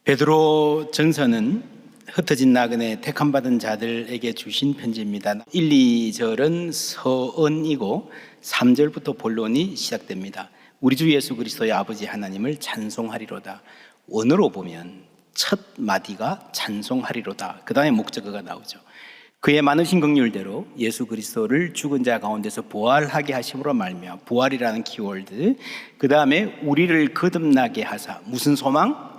베드로 전서는 흩어진 나그네 택함받은 자들에게 주신 편지입니다. 1, 2절은 서언이고 3절부터 본론이 시작됩니다. 우리 주 예수 그리스도의 아버지 하나님을 찬송하리로다. 원어로 보면 첫 마디가 찬송하리로다. 그 다음에 목적어가 나오죠. 그의 많으신 긍휼대로 예수 그리스도를 죽은 자 가운데서 부활하게 하심으로 말미암아, 부활이라는 키워드. 그 다음에 우리를 거듭나게 하사, 무슨 소망?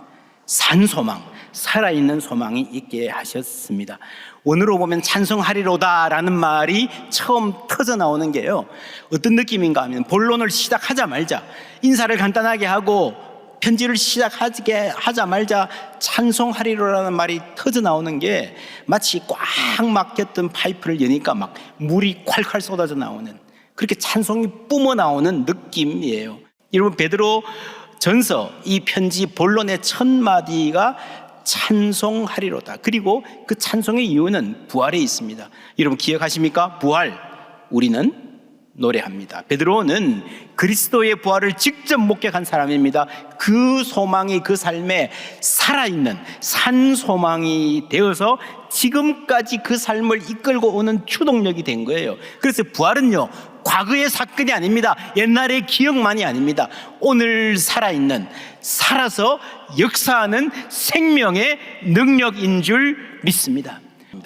산소망, 살아있는 소망이 있게 하셨습니다. 원어로 보면 찬송하리로다라는 말이 처음 터져 나오는 게요, 어떤 느낌인가 하면 본론을 시작하자마자, 인사를 간단하게 하고 편지를 시작하자마자 찬송하리로라는 말이 터져 나오는 게 마치 꽉 막혔던 파이프를 여니까 막 물이 콸콸 쏟아져 나오는, 그렇게 찬송이 뿜어 나오는 느낌이에요. 여러분, 베드로 전서 이 편지 본론의 첫 마디가 찬송하리로다. 그리고 그 찬송의 이유는 부활에 있습니다. 여러분 기억하십니까? 부활, 우리는 노래합니다. 베드로는 그리스도의 부활을 직접 목격한 사람입니다. 그 소망이 그 삶에 살아있는 산 소망이 되어서 지금까지 그 삶을 이끌고 오는 추동력이 된 거예요. 그래서 부활은요, 과거의 사건이 아닙니다. 옛날의 기억만이 아닙니다. 오늘 살아있는, 살아서 역사하는 생명의 능력인 줄 믿습니다.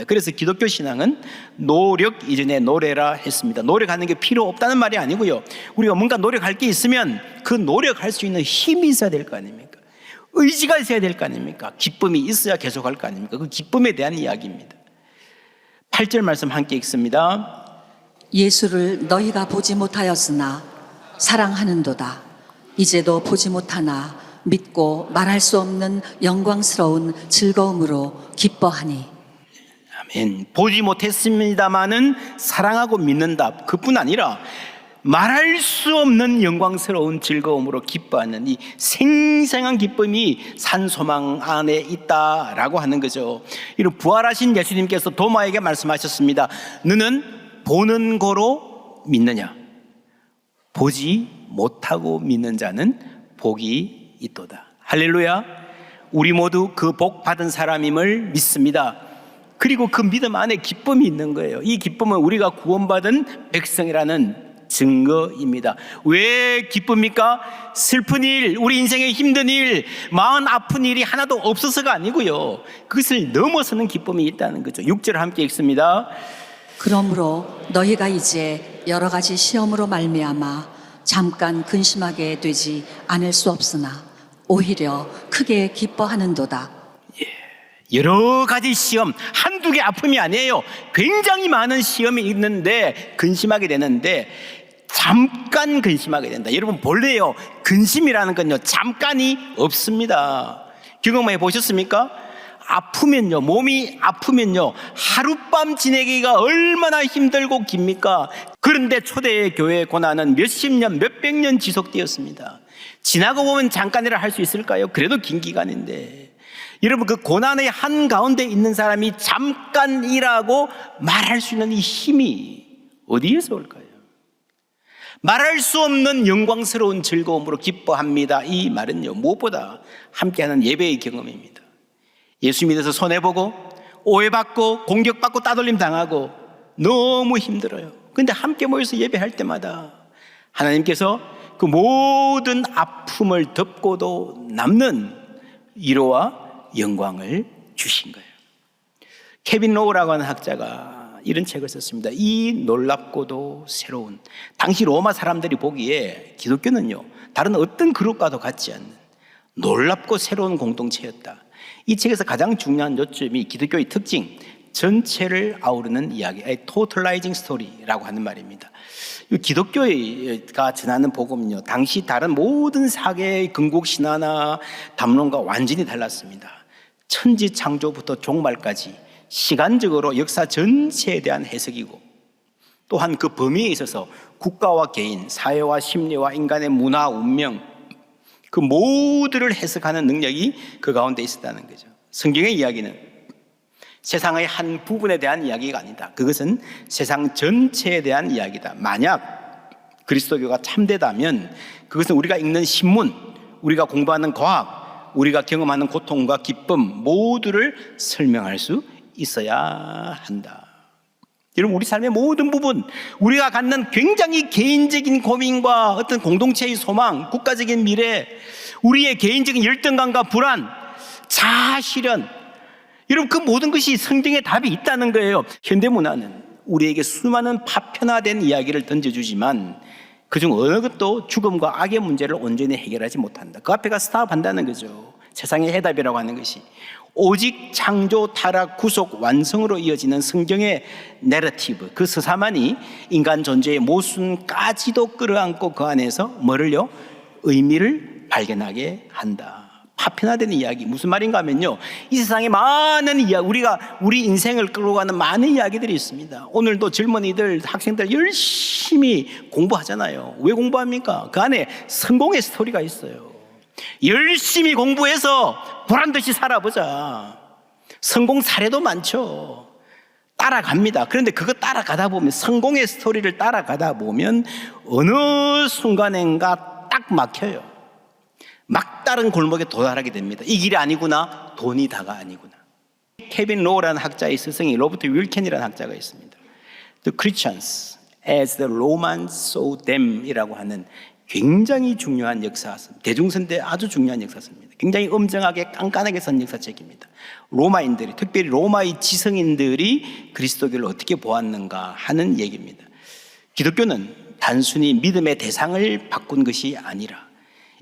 그래서 기독교 신앙은 노력 이전에 노래라 했습니다. 노력하는 게 필요 없다는 말이 아니고요, 우리가 뭔가 노력할 게 있으면 그 노력할 수 있는 힘이 있어야 될 거 아닙니까? 의지가 있어야 될 거 아닙니까? 기쁨이 있어야 계속할 거 아닙니까? 그 기쁨에 대한 이야기입니다. 8절 말씀 함께 읽습니다. 예수를 너희가 보지 못하였으나 사랑하는도다. 이제도 보지 못하나 믿고 말할 수 없는 영광스러운 즐거움으로 기뻐하니. 아멘. 보지 못했습니다마는 사랑하고 믿는다. 그뿐 아니라 말할 수 없는 영광스러운 즐거움으로 기뻐하는 이 생생한 기쁨이 산소망 안에 있다라고 하는 거죠. 이런 부활하신 예수님께서 도마에게 말씀하셨습니다. 너는 보는 거로 믿느냐? 보지 못하고 믿는 자는 복이 있도다. 할렐루야. 우리 모두 그 복 받은 사람임을 믿습니다. 그리고 그 믿음 안에 기쁨이 있는 거예요. 이 기쁨은 우리가 구원받은 백성이라는 증거입니다. 왜 기쁩니까? 슬픈 일, 우리 인생의 힘든 일, 마음 아픈 일이 하나도 없어서가 아니고요, 그것을 넘어서는 기쁨이 있다는 거죠. 6절 함께 읽습니다. 그러므로 너희가 이제 여러 가지 시험으로 말미암아 잠깐 근심하게 되지 않을 수 없으나 오히려 크게 기뻐하는도다. 여러 가지 시험, 한두 개 아픔이 아니에요. 굉장히 많은 시험이 있는데 근심하게 되는데, 잠깐 근심하게 된다. 여러분 본래요, 근심이라는 건요, 잠깐이 없습니다. 경험해 보셨습니까? 아프면요, 몸이 아프면요, 하룻밤 지내기가 얼마나 힘들고 깁니까? 그런데 초대의 교회의 고난은 몇십 년, 몇백 년 지속되었습니다. 지나고 보면 잠깐이라 할 수 있을까요? 그래도 긴 기간인데, 여러분 그 고난의 한가운데 있는 사람이 잠깐이라고 말할 수 있는 이 힘이 어디에서 올까요? 말할 수 없는 영광스러운 즐거움으로 기뻐합니다. 이 말은요, 무엇보다 함께하는 예배의 경험입니다. 예수 믿어서 손해보고 오해받고 공격받고 따돌림 당하고 너무 힘들어요. 그런데 함께 모여서 예배할 때마다 하나님께서 그 모든 아픔을 덮고도 남는 위로와 영광을 주신 거예요. 케빈 로우라고 하는 학자가 이런 책을 썼습니다. 이 놀랍고도 새로운, 당시 로마 사람들이 보기에 기독교는요, 다른 어떤 그룹과도 같지 않는 놀랍고 새로운 공동체였다. 이 책에서 가장 중요한 요점이 기독교의 특징, 전체를 아우르는 이야기, totalizing story라고 하는 말입니다. 기독교가 전하는 복음은요, 당시 다른 모든 사계의 근국 신화나 담론과 완전히 달랐습니다. 천지 창조부터 종말까지 시간적으로 역사 전체에 대한 해석이고, 또한 그 범위에 있어서 국가와 개인, 사회와 심리와 인간의 문화, 운명, 그 모두를 해석하는 능력이 그 가운데 있었다는 거죠. 성경의 이야기는 세상의 한 부분에 대한 이야기가 아니다. 그것은 세상 전체에 대한 이야기다. 만약 그리스도교가 참되다면 그것은 우리가 읽는 신문, 우리가 공부하는 과학, 우리가 경험하는 고통과 기쁨 모두를 설명할 수 있어야 한다. 여러분, 우리 삶의 모든 부분, 우리가 갖는 굉장히 개인적인 고민과 어떤 공동체의 소망, 국가적인 미래, 우리의 개인적인 열등감과 불안, 자아실현, 여러분, 그 모든 것이 성경에 답이 있다는 거예요. 현대문화는 우리에게 수많은 파편화된 이야기를 던져주지만 그중 어느 것도 죽음과 악의 문제를 온전히 해결하지 못한다. 그 앞에 가서 스탑한다는 거죠. 세상의 해답이라고 하는 것이 오직 창조, 타락, 구속, 완성으로 이어지는 성경의 내러티브, 그 서사만이 인간 존재의 모순까지도 끌어안고 그 안에서 뭐를요? 의미를 발견하게 한다. 파편화된 이야기, 무슨 말인가 하면요, 이 세상에 많은 이야기, 우리 인생을 끌고 가는 많은 이야기들이 있습니다. 오늘도 젊은이들, 학생들 열심히 공부하잖아요. 왜 공부합니까? 그 안에 성공의 스토리가 있어요. 열심히 공부해서 보란듯이 살아보자. 성공 사례도 많죠. 따라갑니다. 그런데 그거 따라가다 보면, 성공의 스토리를 따라가다 보면 어느 순간인가 딱 막혀요. 막다른 골목에 도달하게 됩니다. 이 길이 아니구나, 돈이 다가 아니구나. 케빈 로우라는 학자의 스승이 로버트 윌켄이라는 학자가 있습니다. The Christians as the Romans saw them 이라고 하는 굉장히 중요한 역사서, 대중선대 아주 중요한 역사서입니다. 굉장히 엄정하게 깐깐하게 쓴 역사책입니다. 로마인들이, 특별히 로마의 지성인들이 그리스도교를 어떻게 보았는가 하는 얘기입니다. 기독교는 단순히 믿음의 대상을 바꾼 것이 아니라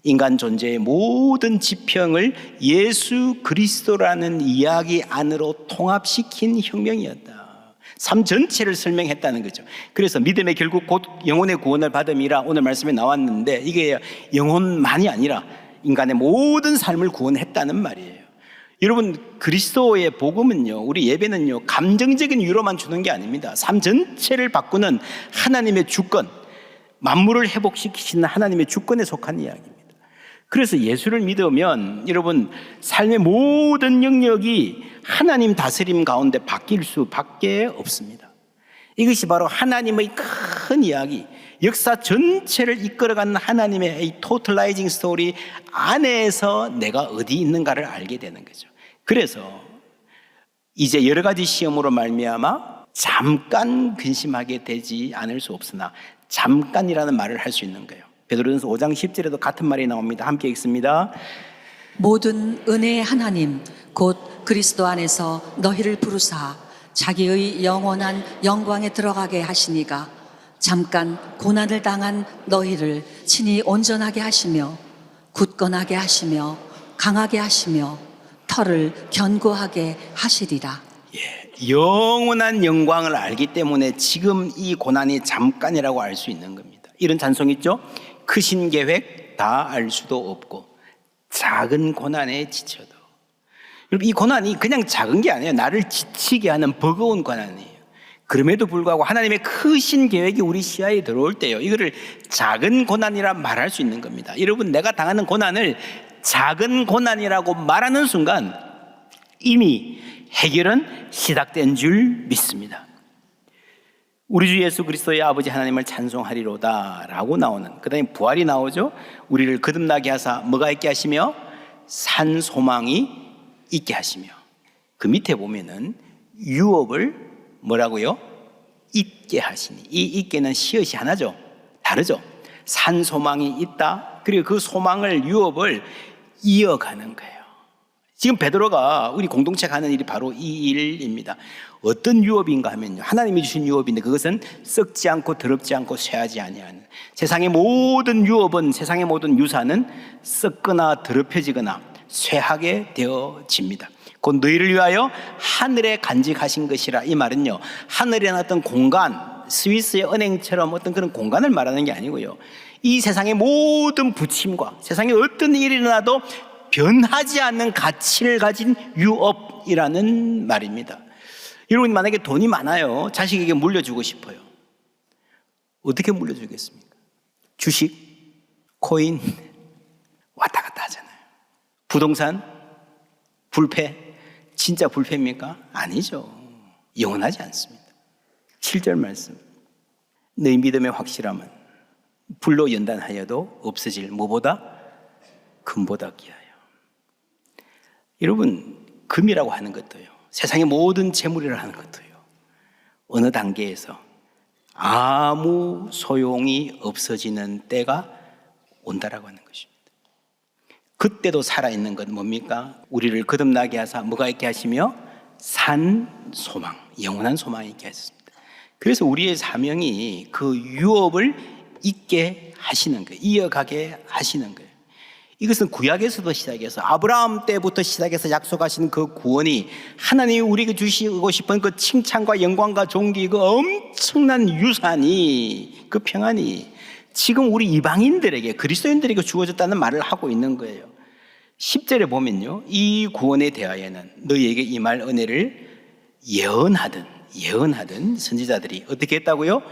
인간 존재의 모든 지평을 예수 그리스도라는 이야기 안으로 통합시킨 혁명이었다. 삶 전체를 설명했다는 거죠. 그래서 믿음의 결국 곧 영혼의 구원을 받음이라 오늘 말씀에 나왔는데, 이게 영혼만이 아니라 인간의 모든 삶을 구원했다는 말이에요. 여러분, 그리스도의 복음은요, 우리 예배는요, 감정적인 위로만 주는 게 아닙니다. 삶 전체를 바꾸는 하나님의 주권, 만물을 회복시키시는 하나님의 주권에 속한 이야기입니다. 그래서 예수를 믿으면 여러분, 삶의 모든 영역이 하나님 다스림 가운데 바뀔 수밖에 없습니다. 이것이 바로 하나님의 큰 이야기, 역사 전체를 이끌어가는 하나님의 이 토탈라이징 스토리 안에서 내가 어디 있는가를 알게 되는 거죠. 그래서 이제 여러 가지 시험으로 말미암아 잠깐 근심하게 되지 않을 수 없으나, 잠깐이라는 말을 할 수 있는 거예요. 베드로전서 5장 10절에도 같은 말이 나옵니다. 함께 읽습니다. 모든 은혜의 하나님 곧 그리스도 안에서 너희를 부르사 자기의 영원한 영광에 들어가게 하시니가 잠깐 고난을 당한 너희를 친히 온전하게 하시며 굳건하게 하시며 강하게 하시며 터를 견고하게 하시리라. 영원한 영광을 알기 때문에 지금 이 고난이 잠깐이라고 알 수 있는 겁니다. 이런 찬송 있죠? 크신 계획 다 알 수도 없고 작은 고난에 지쳐도. 여러분, 이 고난이 그냥 작은 게 아니에요. 나를 지치게 하는 버거운 고난이에요. 그럼에도 불구하고 하나님의 크신 계획이 우리 시야에 들어올 때요, 이거를 작은 고난이라 말할 수 있는 겁니다. 여러분, 내가 당하는 고난을 작은 고난이라고 말하는 순간 이미 해결은 시작된 줄 믿습니다. 우리 주 예수 그리스도의 아버지 하나님을 찬송하리로다 라고 나오는, 그 다음에 부활이 나오죠. 우리를 거듭나게 하사 뭐가 있게 하시며 산 소망이 있게 하시며, 그 밑에 보면은 유업을 뭐라고요? 있게 하시니. 이 있게는 시옷이 하나죠. 다르죠. 산 소망이 있다. 그리고 그 소망을, 유업을 이어가는 거예요. 지금 베드로가 우리 공동체 가는 일이 바로 이 일입니다. 어떤 유업인가 하면요, 하나님이 주신 유업인데 그것은 썩지 않고 더럽지 않고 쇠하지 아니하는, 세상의 모든 유업은, 세상의 모든 유산은 썩거나 더럽혀지거나 쇠하게 되어집니다. 곧 너희를 위하여 하늘에 간직하신 것이라. 이 말은요, 하늘에 어떤 공간, 스위스의 은행처럼 어떤 그런 공간을 말하는 게 아니고요, 이 세상의 모든 부침과 세상에 어떤 일이 일어나도 변하지 않는 가치를 가진 유업이라는 말입니다. 여러분, 만약에 돈이 많아요, 자식에게 물려주고 싶어요. 어떻게 물려주겠습니까? 주식, 코인 왔다 갔다 하잖아요. 부동산, 불패, 진짜 불패입니까? 아니죠. 영원하지 않습니다. 7절 말씀, 너희 믿음의 확실함은 불로 연단하여도 없어질 무보다 금보다 귀하여. 여러분, 금이라고 하는 것도요, 세상의 모든 재물이라 하는 것도요, 어느 단계에서 아무 소용이 없어지는 때가 온다라고 하는 것입니다. 그때도 살아있는 건 뭡니까? 우리를 거듭나게 하사 뭐가 있게 하시며 산 소망, 영원한 소망이 있게 하셨습니다. 그래서 우리의 사명이 그 유업을 있게 하시는 거예요. 이어가게 하시는 거예요. 이것은 구약에서도 시작해서 아브라함 때부터 시작해서 약속하신 그 구원이 하나님이 우리에게 주시고 싶은 그 칭찬과 영광과 존귀, 그 엄청난 유산이, 그 평안이 지금 우리 이방인들에게, 그리스도인들에게 주어졌다는 말을 하고 있는 거예요. 10절에 보면요, 이 구원에 대하여는 너희에게 임할 은혜를 예언하던 선지자들이 어떻게 했다고요?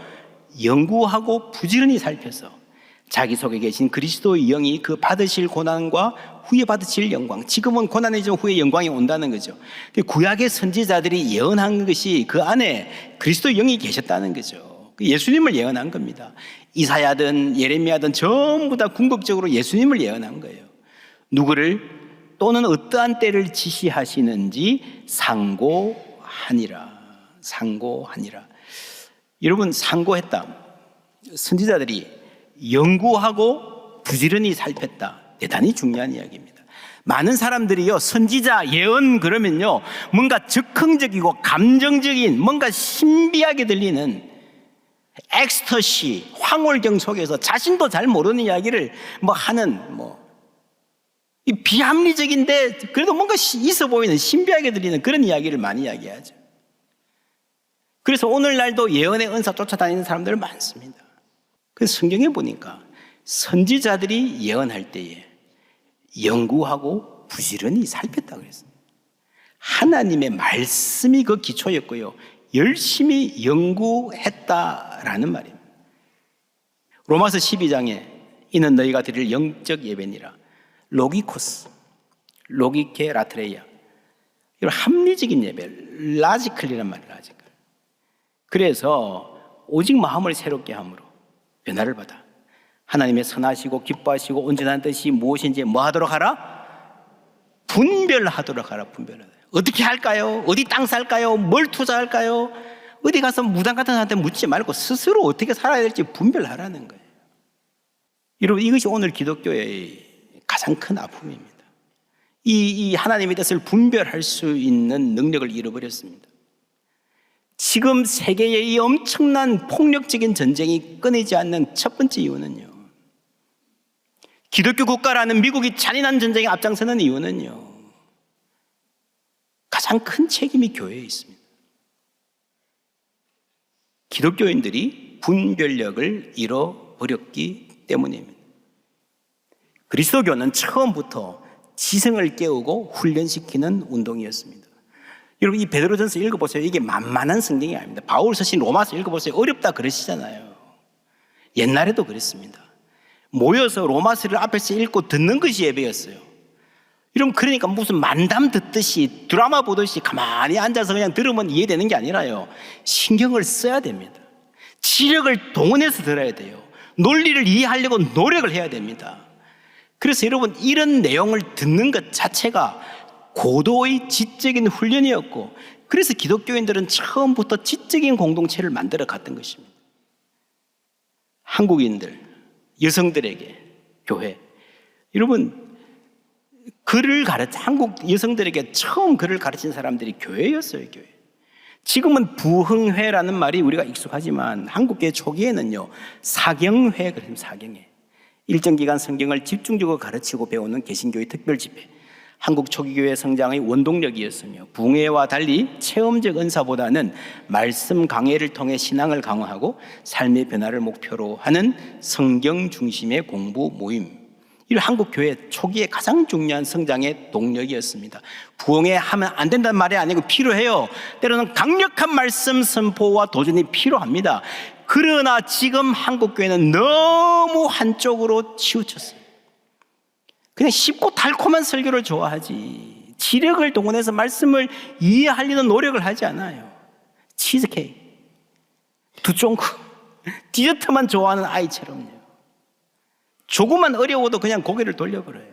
연구하고 부지런히 살펴서 자기 속에 계신 그리스도의 영이 그 받으실 고난과 후에 받으실 영광, 지금은 고난이지만 후에 영광이 온다는 거죠. 구약의 선지자들이 예언한 것이 그 안에 그리스도의 영이 계셨다는 거죠. 예수님을 예언한 겁니다. 이사야든 예레미야든 전부 다 궁극적으로 예수님을 예언한 거예요. 누구를, 또는 어떠한 때를 지시하시는지 상고하니라. 여러분, 상고했다. 선지자들이 연구하고 부지런히 살폈다. 대단히 중요한 이야기입니다. 많은 사람들이요, 선지자, 예언 그러면요, 뭔가 즉흥적이고 감정적인, 뭔가 신비하게 들리는 엑스터시, 황홀경 속에서 자신도 잘 모르는 이야기를 하는, 이 비합리적인데 그래도 뭔가 있어 보이는, 신비하게 들리는 그런 이야기를 많이 이야기하죠. 그래서 오늘날도 예언의 은사 쫓아다니는 사람들 많습니다. 그래서 성경에 보니까 선지자들이 예언할 때에 연구하고 부지런히 살폈다고 그랬습니다. 하나님의 말씀이 그 기초였고요, 열심히 연구했다라는 말입니다. 로마서 12장에 이는 너희가 드릴 영적 예배니라. 로기코스, 로기케 라트레이아. 이런 합리적인 예배, 라지클이란 말이에요. 라지클. 그래서 오직 마음을 새롭게 함으로 변화를 받아 하나님의 선하시고 기뻐하시고 온전한 뜻이 무엇인지 뭐 하도록 하라? 분별하도록 하라. 분별하라. 어떻게 할까요? 어디 땅 살까요? 뭘 투자할까요? 어디 가서 무당 같은 사람한테 묻지 말고 스스로 어떻게 살아야 될지 분별하라는 거예요. 여러분, 이것이 오늘 기독교의 가장 큰 아픔입니다. 이 하나님의 뜻을 분별할 수 있는 능력을 잃어버렸습니다. 지금 세계의 이 엄청난 폭력적인 전쟁이 끊이지 않는 첫 번째 이유는요, 기독교 국가라는 미국이 잔인한 전쟁에 앞장서는 이유는요, 가장 큰 책임이 교회에 있습니다. 기독교인들이 분별력을 잃어버렸기 때문입니다. 그리스도교는 처음부터 지성을 깨우고 훈련시키는 운동이었습니다. 여러분, 이 베드로전서 읽어보세요. 이게 만만한 성경이 아닙니다. 바울 서신 로마서 읽어보세요. 어렵다 그러시잖아요. 옛날에도 그랬습니다. 모여서 로마서를 앞에서 읽고 듣는 것이 예배였어요. 여러분, 그러니까 무슨 만담 듣듯이, 드라마 보듯이 가만히 앉아서 그냥 들으면 이해되는 게 아니라요, 신경을 써야 됩니다. 지력을 동원해서 들어야 돼요. 논리를 이해하려고 노력을 해야 됩니다. 그래서 여러분, 이런 내용을 듣는 것 자체가 고도의 지적인 훈련이었고, 그래서 기독교인들은 처음부터 지적인 공동체를 만들어 갔던 것입니다. 한국인들, 여성들에게 교회, 여러분, 한국 여성들에게 처음 글을 가르친 사람들이 교회였어요. 교회. 지금은 부흥회라는 말이 우리가 익숙하지만 한국교회 초기에는요, 사경회, 그랬습니다. 사경회. 일정 기간 성경을 집중적으로 가르치고 배우는 개신교의 특별 집회, 한국 초기교회 성장의 원동력이었으며, 붕회와 달리 체험적 은사보다는 말씀 강해를 통해 신앙을 강화하고 삶의 변화를 목표로 하는 성경 중심의 공부 모임, 이 한국 교회 초기에 가장 중요한 성장의 동력이었습니다. 부흥회 하면 안 된다는 말이 아니고 필요해요. 때로는 강력한 말씀 선포와 도전이 필요합니다. 그러나 지금 한국 교회는 너무 한쪽으로 치우쳤어요. 그냥 쉽고 달콤한 설교를 좋아하지, 지력을 동원해서 말씀을 이해하려는 노력을 하지 않아요. 치즈케이크, 두쫑크, 디저트만 좋아하는 아이처럼요. 조금만 어려워도 그냥 고개를 돌려버려요.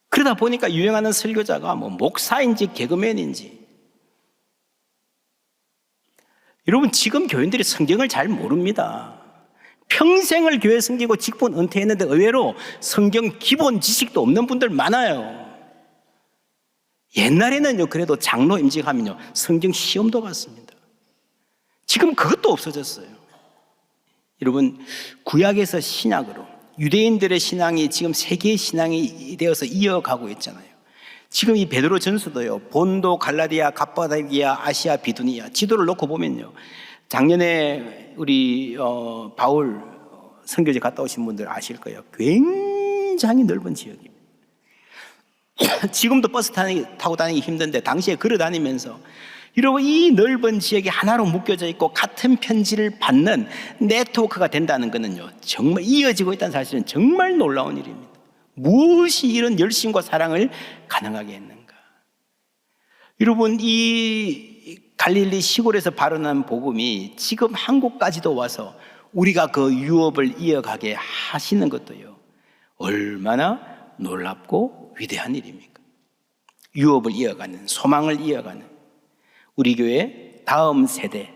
그러다 그러다 보니까 유행하는 설교자가 뭐 목사인지 개그맨인지. 여러분, 지금 교인들이 성경을 잘 모릅니다. 평생을 교회 섬기고 직분 은퇴했는데 의외로 성경 기본 지식도 없는 분들 많아요. 옛날에는요, 그래도 장로 임직하면요, 성경 시험도 봤습니다. 지금 그것도 없어졌어요. 여러분, 구약에서 신약으로 유대인들의 신앙이 지금 세계의 신앙이 되어서 이어가고 있잖아요. 지금 이 베드로 전서도요, 본도, 갈라디아, 갑바다기아, 아시아, 비두니아 지도를 놓고 보면요, 작년에 우리 바울 선교지 갔다 오신 분들 아실 거예요. 굉장히 넓은 지역입니다. 지금도 버스 타고 다니기 힘든데 당시에 걸어 다니면서 여러분, 이 넓은 지역이 하나로 묶여져 있고 같은 편지를 받는 네트워크가 된다는 것은요, 정말 이어지고 있다는 사실은 정말 놀라운 일입니다. 무엇이 이런 열심과 사랑을 가능하게 했는가? 여러분, 이 갈릴리 시골에서 발언한 복음이 지금 한국까지도 와서 우리가 그 유업을 이어가게 하시는 것도요, 얼마나 놀랍고 위대한 일입니까? 유업을 이어가는, 소망을 이어가는 우리 교회 다음 세대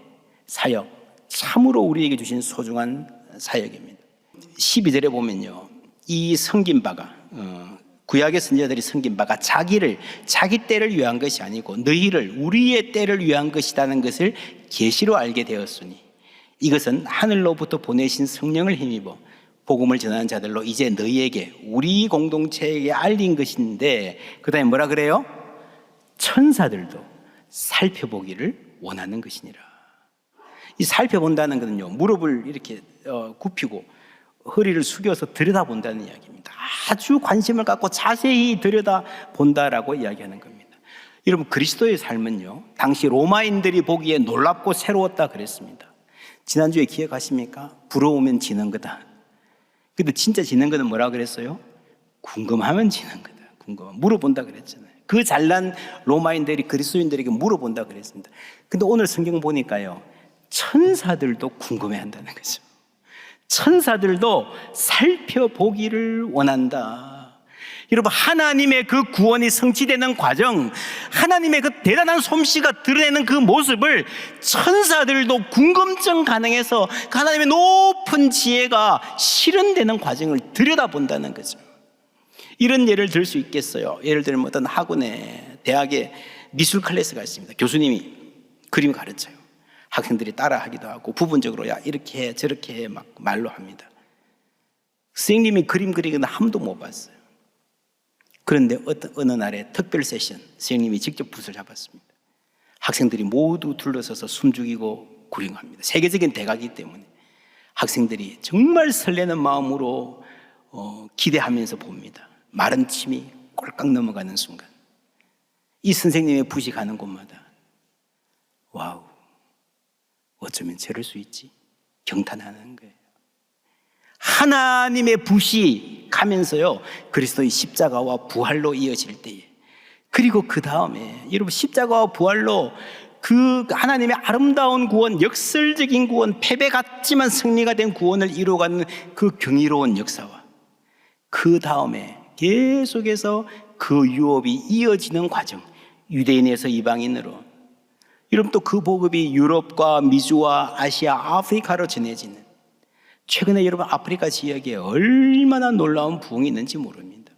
사역, 참으로 우리에게 주신 소중한 사역입니다. 12절에 보면요, 이 섬긴 바가, 구약의 선지자들이 섬긴 바가 자기 때를 위한 것이 아니고 너희를, 우리의 때를 위한 것이라는 것을 계시로 알게 되었으니 이것은 하늘로부터 보내신 성령을 힘입어 복음을 전하는 자들로 이제 너희에게, 우리 공동체에게 알린 것인데, 그 다음에 뭐라 그래요? 천사들도 살펴보기를 원하는 것이니라. 이 살펴본다는 것은요, 무릎을 이렇게 굽히고 허리를 숙여서 들여다본다는 이야기입니다. 아주 관심을 갖고 자세히 들여다본다라고 이야기하는 겁니다. 여러분, 그리스도의 삶은요, 당시 로마인들이 보기에 놀랍고 새로웠다 그랬습니다. 지난주에 기억하십니까? 부러우면 지는 거다. 근데 진짜 지는 거는 뭐라고 그랬어요? 궁금하면 지는 거다. 궁금하면 물어본다 그랬잖아요. 그 잘난 로마인들이 그리스도인들에게 물어본다 그랬습니다. 근데 오늘 성경 보니까요, 천사들도 궁금해한다는 거죠. 천사들도 살펴보기를 원한다. 여러분, 하나님의 그 구원이 성취되는 과정, 하나님의 그 대단한 솜씨가 드러내는 그 모습을 천사들도 궁금증 가능해서 하나님의 높은 지혜가 실현되는 과정을 들여다본다는 거죠. 이런 예를 들 수 있겠어요. 예를 들면 어떤 학원에, 대학에 미술 클래스가 있습니다. 교수님이 그림 가르쳐요. 학생들이 따라하기도 하고 부분적으로 야 이렇게 해 저렇게 해 막 말로 합니다. 선생님이 그림 그리기는 한 번도 못 봤어요. 그런데 어느 날에 특별 세션, 선생님이 직접 붓을 잡았습니다. 학생들이 모두 둘러서서 숨죽이고 구경합니다. 세계적인 대가이기 때문에 학생들이 정말 설레는 마음으로 기대하면서 봅니다. 마른 침이 꼴깍 넘어가는 순간 이 선생님의 붓이 가는 곳마다 와우, 어쩌면 저럴 수 있지? 경탄하는 거예요. 하나님의 붓이 가면서요, 그리스도의 십자가와 부활로 이어질 때에, 그리고 그 다음에 여러분, 십자가와 부활로 그 하나님의 아름다운 구원, 역설적인 구원, 패배 같지만 승리가 된 구원을 이루어가는 그 경이로운 역사와 그 다음에 계속해서 그 유업이 이어지는 과정, 유대인에서 이방인으로, 여러분 또 그 복음이 유럽과 미주와 아시아, 아프리카로 전해지는, 최근에 여러분 아프리카 지역에 얼마나 놀라운 부흥이 있는지 모릅니다.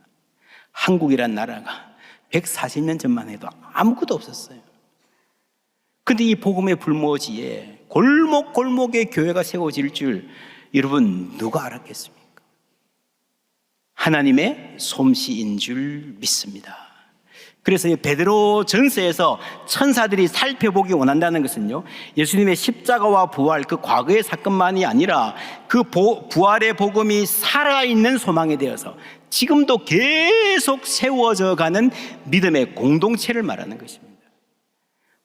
한국이란 나라가 140년 전만 해도 아무것도 없었어요. 근데 이 복음의 불모지에 골목골목에 교회가 세워질 줄 여러분 누가 알았겠습니까? 하나님의 솜씨인 줄 믿습니다. 그래서 베드로 전서에서 천사들이 살펴보기 원한다는 것은요, 예수님의 십자가와 부활, 그 과거의 사건만이 아니라 그 부활의 복음이 살아있는 소망에 대해서 지금도 계속 세워져 가는 믿음의 공동체를 말하는 것입니다.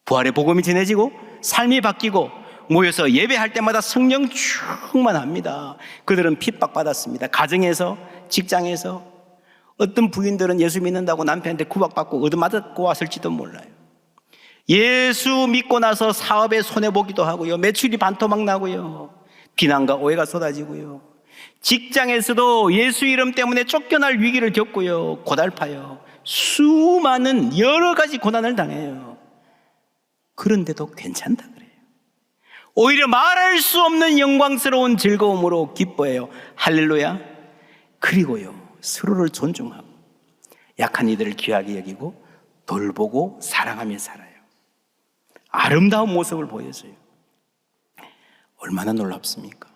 부활의 복음이 전해지고 삶이 바뀌고 모여서 예배할 때마다 성령 충만합니다. 그들은 핍박받았습니다. 가정에서, 직장에서. 어떤 부인들은 예수 믿는다고 남편한테 구박받고 얻어맞고 왔을지도 몰라요. 예수 믿고 나서 사업에 손해보기도 하고요, 매출이 반토막 나고요, 비난과 오해가 쏟아지고요, 직장에서도 예수 이름 때문에 쫓겨날 위기를 겪고요. 고달파요. 수많은 여러 가지 고난을 당해요. 그런데도 괜찮다 그래요. 오히려 말할 수 없는 영광스러운 즐거움으로 기뻐해요. 할렐루야. 그리고요, 서로를 존중하고 약한 이들을 귀하게 여기고 돌보고 사랑하며 살아요. 아름다운 모습을 보여줘요. 얼마나 놀랍습니까?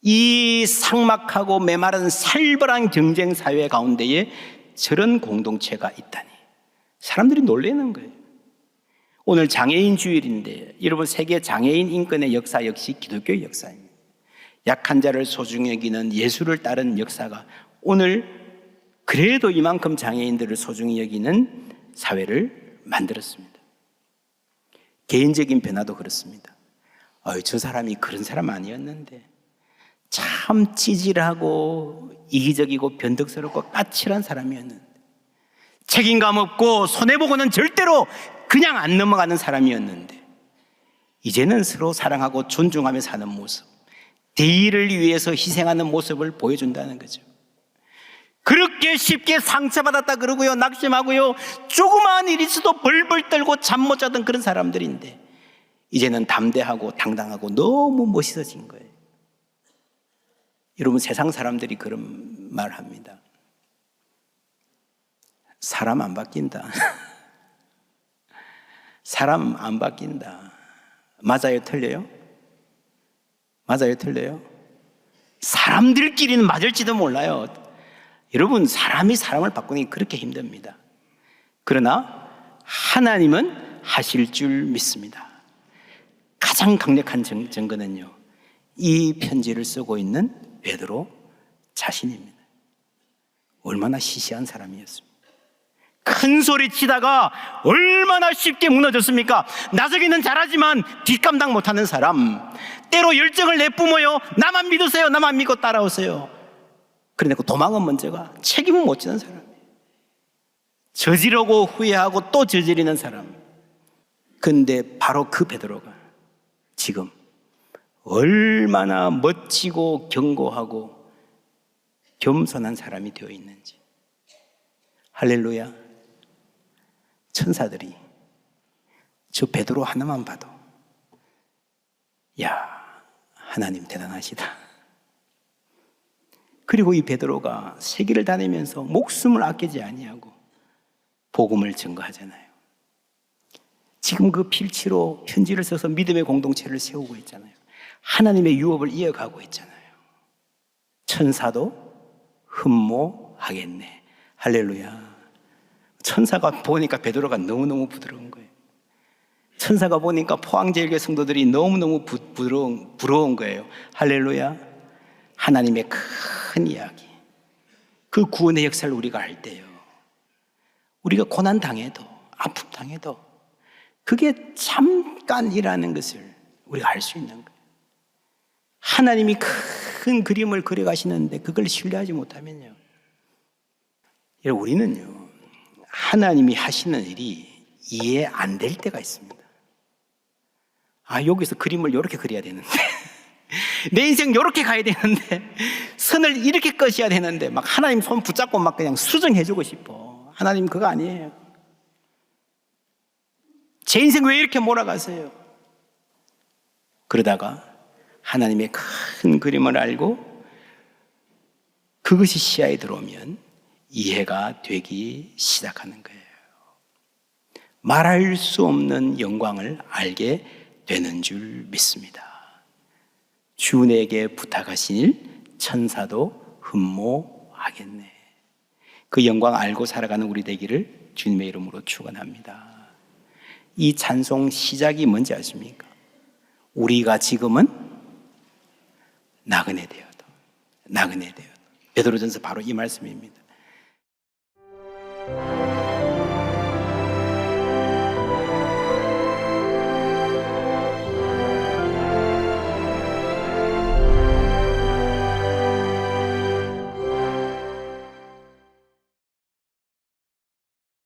이 삭막하고 메마른 살벌한 경쟁 사회 가운데에 저런 공동체가 있다니 사람들이 놀라는 거예요. 오늘 장애인 주일인데 여러분, 세계 장애인 인권의 역사 역시 기독교의 역사입니다. 약한 자를 소중히 여기는 예수를 따른 역사가 오늘 그래도 이만큼 장애인들을 소중히 여기는 사회를 만들었습니다. 개인적인 변화도 그렇습니다. 저 사람이 그런 사람 아니었는데 참 찌질하고 이기적이고 변덕스럽고 까칠한 사람이었는데, 책임감 없고 손해보고는 절대로 그냥 안 넘어가는 사람이었는데, 이제는 서로 사랑하고 존중하며 사는 모습, 대의를 위해서 희생하는 모습을 보여준다는 거죠. 그렇게 쉽게 상처받았다 그러고요, 낙심하고요, 조그마한 일이 있어도 벌벌 떨고 잠 못 자던 그런 사람들인데 이제는 담대하고 당당하고 너무 멋있어진 거예요. 여러분, 세상 사람들이 그런 말 합니다. 사람 안 바뀐다. 사람 안 바뀐다. 맞아요, 틀려요? 맞아요, 틀려요? 사람들끼리는 맞을지도 몰라요. 여러분, 사람이 사람을 바꾸는 게 그렇게 힘듭니다. 그러나 하나님은 하실 줄 믿습니다. 가장 강력한 증거는요, 이 편지를 쓰고 있는 베드로 자신입니다. 얼마나 시시한 사람이었습니까? 큰 소리 치다가 얼마나 쉽게 무너졌습니까? 나서기는 잘하지만 뒷감당 못하는 사람, 때로 열정을 내뿜어요. 나만 믿으세요, 나만 믿고 따라오세요. 그런데 그 도망은 먼저가 책임은 못 지는 사람이에요. 저지르고 후회하고 또 저지르는 사람. 근데 바로 그 베드로가 지금 얼마나 멋지고 견고하고 겸손한 사람이 되어 있는지. 할렐루야. 천사들이 저 베드로 하나만 봐도 야, 하나님 대단하시다. 그리고 이 베드로가 세계를 다니면서 목숨을 아끼지 아니하고 복음을 증거하잖아요. 지금 그 필치로 편지를 써서 믿음의 공동체를 세우고 있잖아요. 하나님의 유업을 이어가고 있잖아요. 천사도 흠모하겠네. 할렐루야. 천사가 보니까 베드로가 너무너무 부드러운 거예요. 천사가 보니까 포항제일교회 성도들이 너무너무 부러운 거예요. 할렐루야. 하나님의 큰 이야기, 그 구원의 역사를 우리가 알 때요, 우리가 고난 당해도 아픔 당해도 그게 잠깐이라는 것을 우리가 알 수 있는 거예요. 하나님이 큰 그림을 그려가시는데 그걸 신뢰하지 못하면요, 우리는요, 하나님이 하시는 일이 이해 안 될 때가 있습니다. 여기서 그림을 이렇게 그려야 되는데 내 인생 이렇게 가야 되는데 선을 이렇게 꺼셔야 되는데 막 하나님 손 붙잡고 막 그냥 수정해주고 싶어. 하나님 그거 아니에요. 제 인생 왜 이렇게 몰아가세요? 그러다가 하나님의 큰 그림을 알고 그것이 시야에 들어오면 이해가 되기 시작하는 거예요. 말할 수 없는 영광을 알게 되는 줄 믿습니다. 주 내게 부탁하신 일 천사도 흠모하겠네. 그 영광 알고 살아가는 우리 되기를 주님의 이름으로 축원합니다. 이 찬송 시작이 뭔지 아십니까? 우리가 지금은 나그네 되어도. 베드로전서 바로 이 말씀입니다.